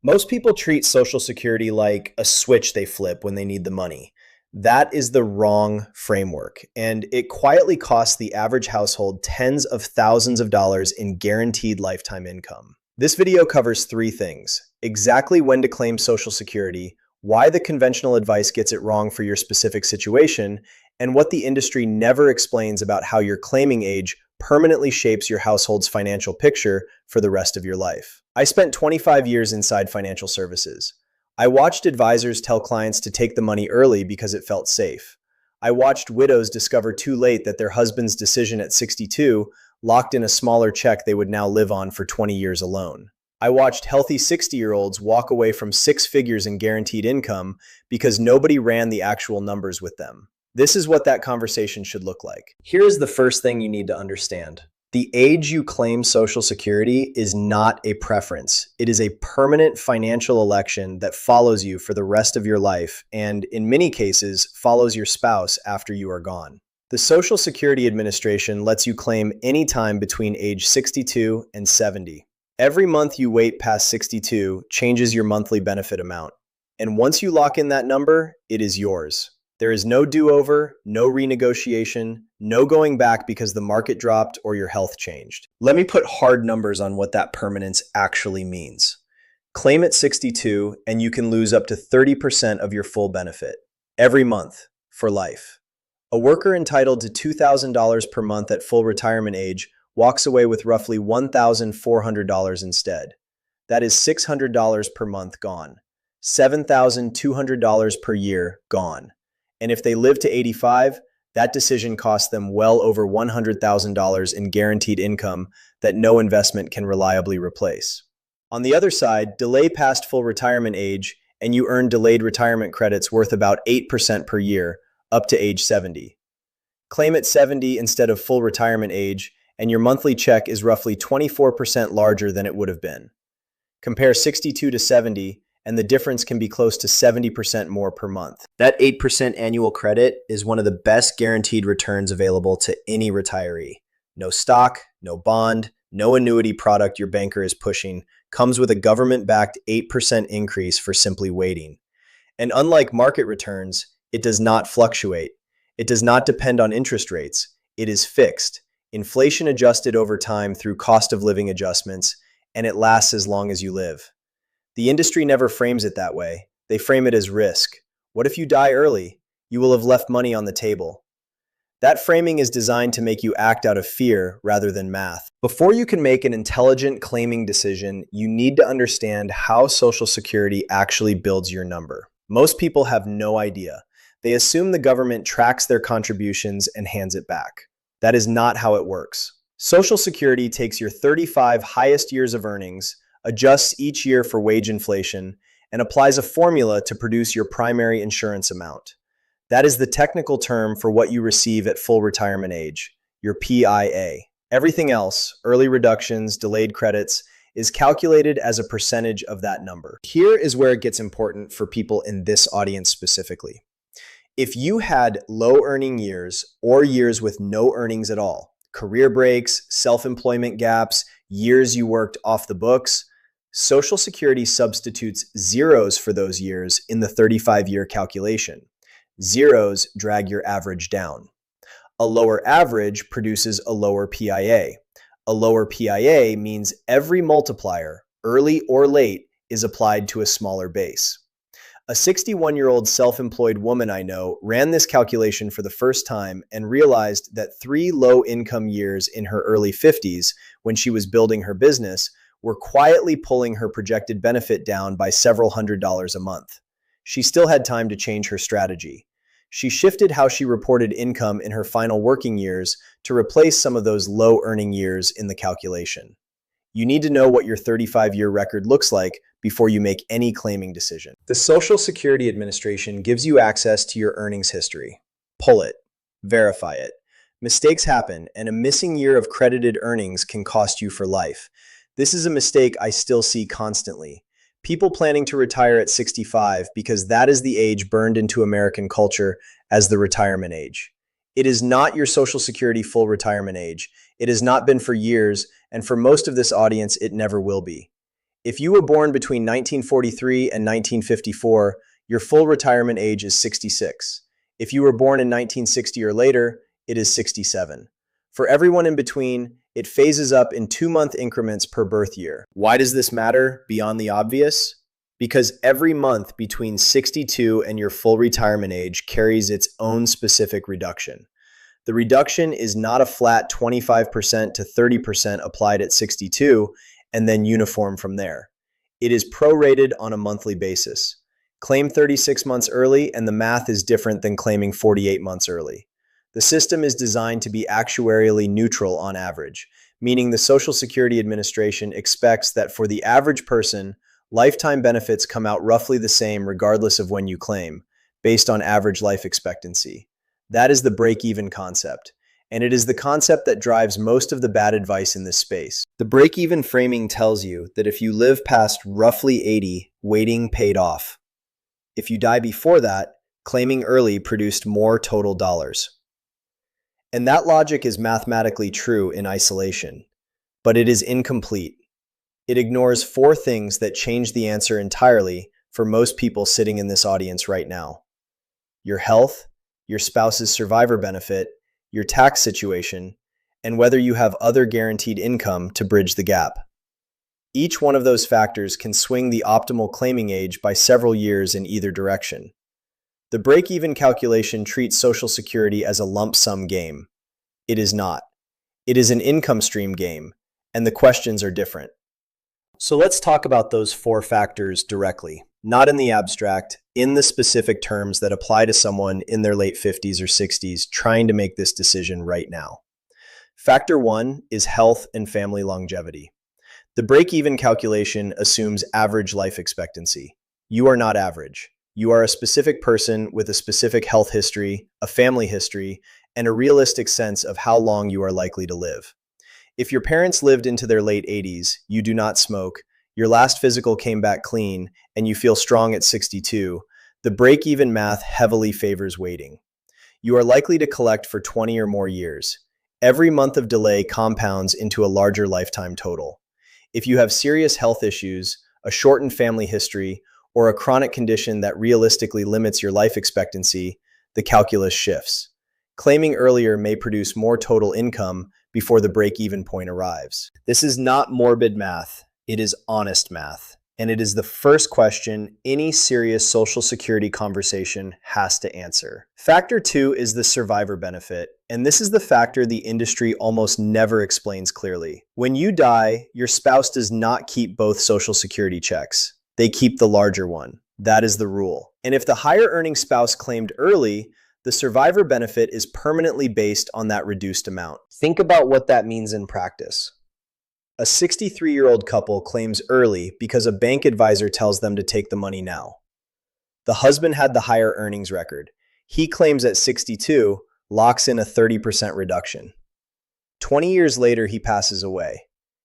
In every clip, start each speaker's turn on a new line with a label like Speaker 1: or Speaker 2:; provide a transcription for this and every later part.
Speaker 1: Most people treat Social Security like a switch they flip when they need the money. That is the wrong framework, and it quietly costs the average household tens of thousands of dollars in guaranteed lifetime income. This video covers three things: exactly when to claim Social Security, why the conventional advice gets it wrong for your specific situation, and what the industry never explains about how your claiming age permanently shapes your household's financial picture for the rest of your life. I spent 25 years inside financial services. I watched advisors tell clients to take the money early because it felt safe. I watched widows discover too late that their husband's decision at 62 locked in a smaller check they would now live on for 20 years alone. I watched healthy 60-year-olds walk away from six figures in guaranteed income because nobody ran the actual numbers with them. This is what that conversation should look like. Here is the first thing you need to understand. The age you claim Social Security is not a preference. It is a permanent financial election that follows you for the rest of your life and, in many cases, follows your spouse after you are gone. The Social Security Administration lets you claim any time between age 62 and 70. Every month you wait past 62 changes your monthly benefit amount. And once you lock in that number, it is yours. There is no do-over, no renegotiation, no going back because the market dropped or your health changed. Let me put hard numbers on what that permanence actually means. Claim at 62 and you can lose up to 30% of your full benefit every month for life. A worker entitled to $2,000 per month at full retirement age walks away with roughly $1,400 instead. That is $600 per month gone, $7,200 per year gone. And if they live to 85, that decision costs them well over $100,000 in guaranteed income that no investment can reliably replace. On the other side, delay past full retirement age and you earn delayed retirement credits worth about 8% per year up to age 70. Claim at 70 instead of full retirement age and your monthly check is roughly 24% larger than it would have been. Compare 62 to 70 and the difference can be close to 70% more per month. That 8% annual credit is one of the best guaranteed returns available to any retiree. No stock, no bond, no annuity product your banker is pushing, comes with a government-backed 8% increase for simply waiting. And unlike market returns, it does not fluctuate. It does not depend on interest rates. It is fixed, inflation adjusted over time through cost of living adjustments, and it lasts as long as you live. The industry never frames it that way. They frame it as risk. What if you die early? You will have left money on the table. That framing is designed to make you act out of fear rather than math. Before you can make an intelligent claiming decision, you need to understand how Social Security actually builds your number. Most people have no idea. They assume the government tracks their contributions and hands it back. That is not how it works. Social Security takes your 35 highest years of earnings, adjusts each year for wage inflation, and applies a formula to produce your primary insurance amount. That is the technical term for what you receive at full retirement age, your PIA. Everything else, early reductions, delayed credits, is calculated as a percentage of that number. Here is where it gets important for people in this audience specifically. If you had low earning years or years with no earnings at all, career breaks, self-employment gaps, years you worked off the books, Social Security substitutes zeros for those years in the 35-year calculation. Zeros drag your average down. A lower average produces a lower PIA. A lower PIA means every multiplier, early or late, is applied to a smaller base. A 61-year-old self-employed woman I know ran this calculation for the first time and realized that 3 low-income years in her early 50s, when she was building her business, were quietly pulling her projected benefit down by several $100s a month. She still had time to change her strategy. She shifted how she reported income in her final working years to replace some of those low-earning years in the calculation. You need to know what your 35-year record looks like before you make any claiming decision. The Social Security Administration gives you access to your earnings history. Pull it. Verify it. Mistakes happen, and a missing year of credited earnings can cost you for life. This is a mistake I still see constantly. People planning to retire at 65 because that is the age burned into American culture as the retirement age. It is not your Social Security full retirement age. It has not been for years, and for most of this audience, it never will be. If you were born between 1943 and 1954, your full retirement age is 66. If you were born in 1960 or later, it is 67. For everyone in between, it phases up in 2-month increments per birth year. Why does this matter beyond the obvious? Because every month between 62 and your full retirement age carries its own specific reduction. The reduction is not a flat 25% to 30% applied at 62 and then uniform from there. It is prorated on a monthly basis. Claim 36 months early and the math is different than claiming 48 months early. The system is designed to be actuarially neutral on average, meaning the Social Security Administration expects that for the average person, lifetime benefits come out roughly the same regardless of when you claim, based on average life expectancy. That is the break-even concept, and it is the concept that drives most of the bad advice in this space. The break-even framing tells you that if you live past roughly 80, waiting paid off. If you die before that, claiming early produced more total dollars. And that logic is mathematically true in isolation, but it is incomplete. It ignores 4 things that change the answer entirely for most people sitting in this audience right now: your health, your spouse's survivor benefit, your tax situation, and whether you have other guaranteed income to bridge the gap. Each one of those factors can swing the optimal claiming age by several years in either direction. The break-even calculation treats Social Security as a lump sum game. It is not. It is an income stream game, and the questions are different. So let's talk about those 4 factors directly, not in the abstract, in the specific terms that apply to someone in their late 50s or 60s trying to make this decision right now. Factor 1 is health and family longevity. The break-even calculation assumes average life expectancy. You are not average. You are a specific person with a specific health history, a family history, and a realistic sense of how long you are likely to live. If your parents lived into their late 80s, you do not smoke, your last physical came back clean, and you feel strong at 62, the break-even math heavily favors waiting. You are likely to collect for 20 or more years. Every month of delay compounds into a larger lifetime total. If you have serious health issues, a shortened family history, or a chronic condition that realistically limits your life expectancy, the calculus shifts. Claiming earlier may produce more total income before the break-even point arrives. This is not morbid math, it is honest math. And it is the first question any serious Social Security conversation has to answer. Factor 2 is the survivor benefit, and this is the factor the industry almost never explains clearly. When you die, your spouse does not keep both Social Security checks. They keep the larger one. That is the rule. And if the higher earning spouse claimed early, the survivor benefit is permanently based on that reduced amount. Think about what that means in practice. A 63-year-old couple claims early because a bank advisor tells them to take the money now. The husband had the higher earnings record. He claims at 62, locks in a 30% reduction. 20 years later, he passes away.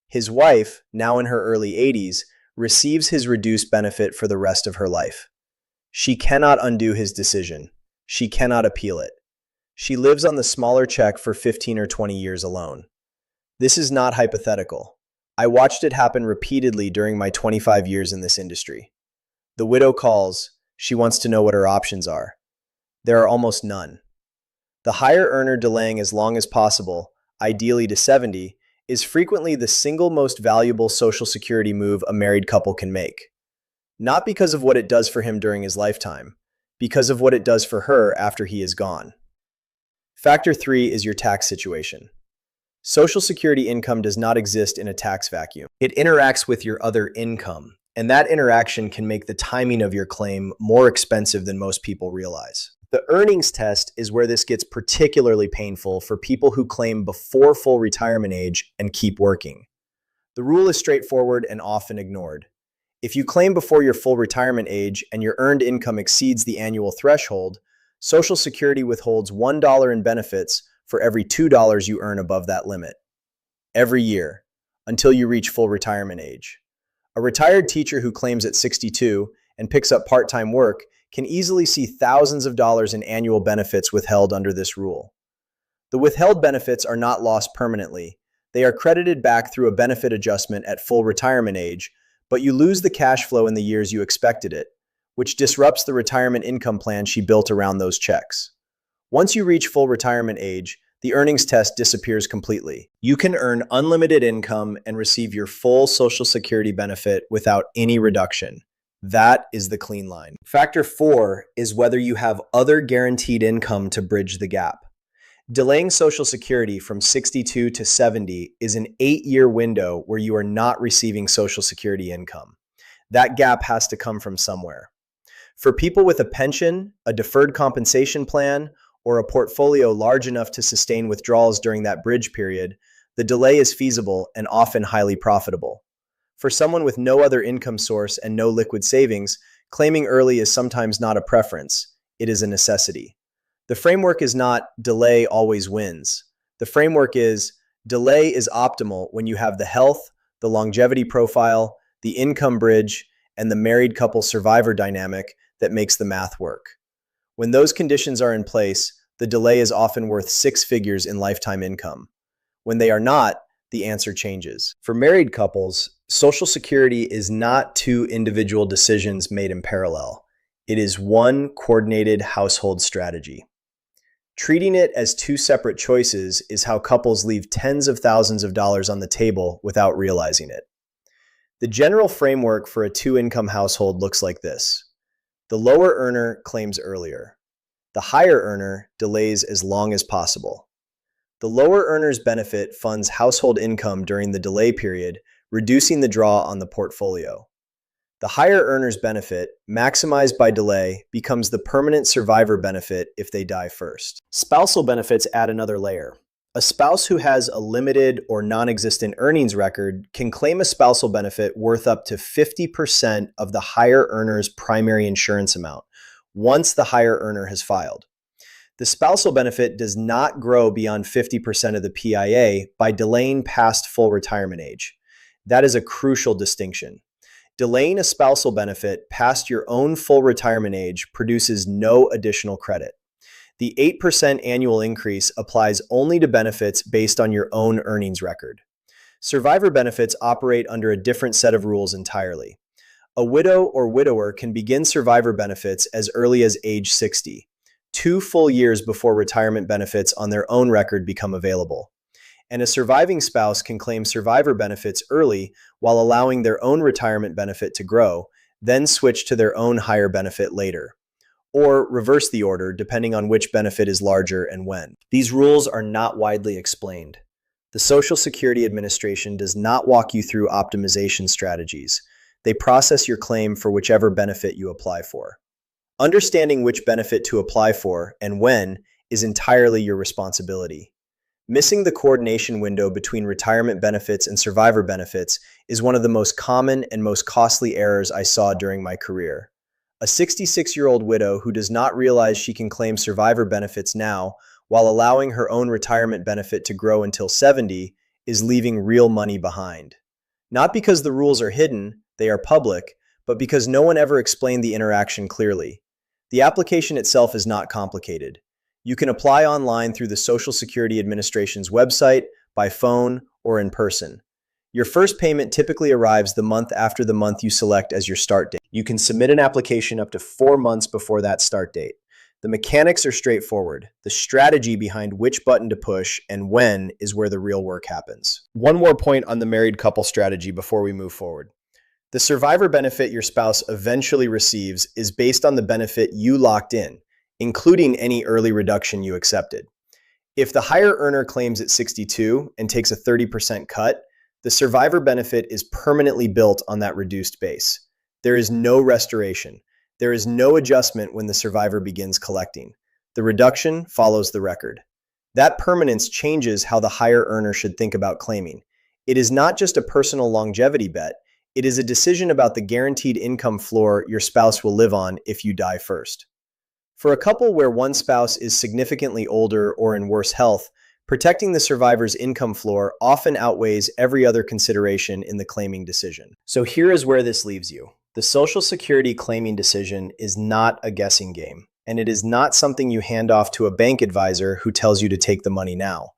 Speaker 1: His wife, now in her early 80s, receives his reduced benefit for the rest of her life. She cannot undo his decision. She cannot appeal it. She lives on the smaller check for 15 or 20 years alone. This is not hypothetical. I watched it happen repeatedly during my 25 years in this industry. The widow calls. She wants to know what her options are. There are almost none. The higher earner delaying as long as possible, ideally to 70, is frequently the single most valuable Social Security move a married couple can make. Not because of what it does for him during his lifetime, because of what it does for her after he is gone. Factor 3 is your tax situation. Social Security income does not exist in a tax vacuum. It interacts with your other income, and that interaction can make the timing of your claim more expensive than most people realize. The earnings test is where this gets particularly painful for people who claim before full retirement age and keep working. The rule is straightforward and often ignored. If you claim before your full retirement age and your earned income exceeds the annual threshold, Social Security withholds $1 in benefits for every $2 you earn above that limit. Every year, until you reach full retirement age. A retired teacher who claims at 62 and picks up part-time work can easily see thousands of dollars in annual benefits withheld under this rule. The withheld benefits are not lost permanently. They are credited back through a benefit adjustment at full retirement age, but you lose the cash flow in the years you expected it, which disrupts the retirement income plan she built around those checks. Once you reach full retirement age, the earnings test disappears completely. You can earn unlimited income and receive your full Social Security benefit without any reduction. That is the clean line. Factor 4 is whether you have other guaranteed income to bridge the gap. Delaying Social Security from 62 to 70 is an 8-year window where you are not receiving Social Security income. That gap has to come from somewhere. For people with a pension, a deferred compensation plan, or a portfolio large enough to sustain withdrawals during that bridge period, the delay is feasible and often highly profitable. For someone with no other income source and no liquid savings, claiming early is sometimes not a preference, it is a necessity. The framework is not delay always wins. The framework is delay is optimal when you have the health, the longevity profile, the income bridge, and the married couple survivor dynamic that makes the math work. When those conditions are in place, the delay is often worth 6 figures in lifetime income. When they are not, the answer changes. For married couples, Social Security is not 2 individual decisions made in parallel. It is one coordinated household strategy. Treating it as 2 separate choices is how couples leave tens of thousands of dollars on the table without realizing it. The general framework for a 2-income household looks like this. The lower earner claims earlier. The higher earner delays as long as possible. The lower earner's benefit funds household income during the delay period, reducing the draw on the portfolio. The higher earner's benefit, maximized by delay, becomes the permanent survivor benefit if they die first. Spousal benefits add another layer. A spouse who has a limited or non-existent earnings record can claim a spousal benefit worth up to 50% of the higher earner's primary insurance amount once the higher earner has filed. The spousal benefit does not grow beyond 50% of the PIA by delaying past full retirement age. That is a crucial distinction. Delaying a spousal benefit past your own full retirement age produces no additional credit. The 8% annual increase applies only to benefits based on your own earnings record. Survivor benefits operate under a different set of rules entirely. A widow or widower can begin survivor benefits as early as age 60, 2 full years before retirement benefits on their own record become available. And a surviving spouse can claim survivor benefits early while allowing their own retirement benefit to grow, then switch to their own higher benefit later. Or reverse the order depending on which benefit is larger and when. These rules are not widely explained. The Social Security Administration does not walk you through optimization strategies. They process your claim for whichever benefit you apply for. Understanding which benefit to apply for and when is entirely your responsibility. Missing the coordination window between retirement benefits and survivor benefits is one of the most common and most costly errors I saw during my career. A 66-year-old widow who does not realize she can claim survivor benefits now while allowing her own retirement benefit to grow until 70 is leaving real money behind. Not because the rules are hidden, they are public, but because no one ever explained the interaction clearly. The application itself is not complicated. You can apply online through the Social Security Administration's website, by phone, or in person. Your first payment typically arrives the month after the month you select as your start date. You can submit an application up to 4 months before that start date. The mechanics are straightforward. The strategy behind which button to push and when is where the real work happens. One more point on the married couple strategy before we move forward. The survivor benefit your spouse eventually receives is based on the benefit you locked in, including any early reduction you accepted. If the higher earner claims at 62 and takes a 30% cut, the survivor benefit is permanently built on that reduced base. There is no restoration. There is no adjustment when the survivor begins collecting. The reduction follows the record. That permanence changes how the higher earner should think about claiming. It is not just a personal longevity bet. It is a decision about the guaranteed income floor your spouse will live on if you die first. For a couple where one spouse is significantly older or in worse health, protecting the survivor's income floor often outweighs every other consideration in the claiming decision. So here is where this leaves you. The Social Security claiming decision is not a guessing game, and it is not something you hand off to a bank advisor who tells you to take the money now.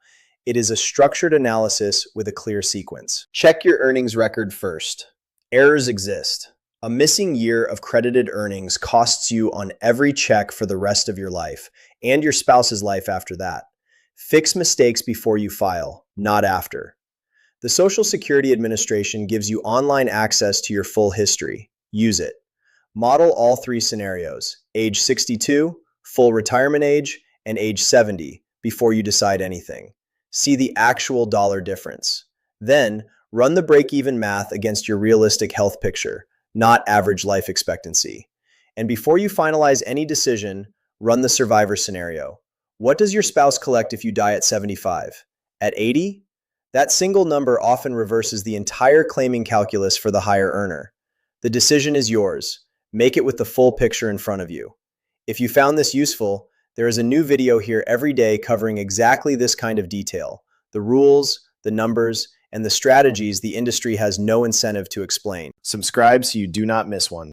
Speaker 1: It is a structured analysis with a clear sequence. Check your earnings record first. Errors exist. A missing year of credited earnings costs you on every check for the rest of your life and your spouse's life after that. Fix mistakes before you file, not after. The Social Security Administration gives you online access to your full history. Use it. Model all three scenarios: age 62, full retirement age, and age 70 before you decide anything. See the actual dollar difference. Then, run the break-even math against your realistic health picture, not average life expectancy. And before you finalize any decision, run the survivor scenario. What does your spouse collect if you die at 75? At 80? That single number often reverses the entire claiming calculus for the higher earner. The decision is yours. Make it with the full picture in front of you. If you found this useful, there is a new video here every day covering exactly this kind of detail: the rules, the numbers, and the strategies the industry has no incentive to explain. Subscribe so you do not miss one.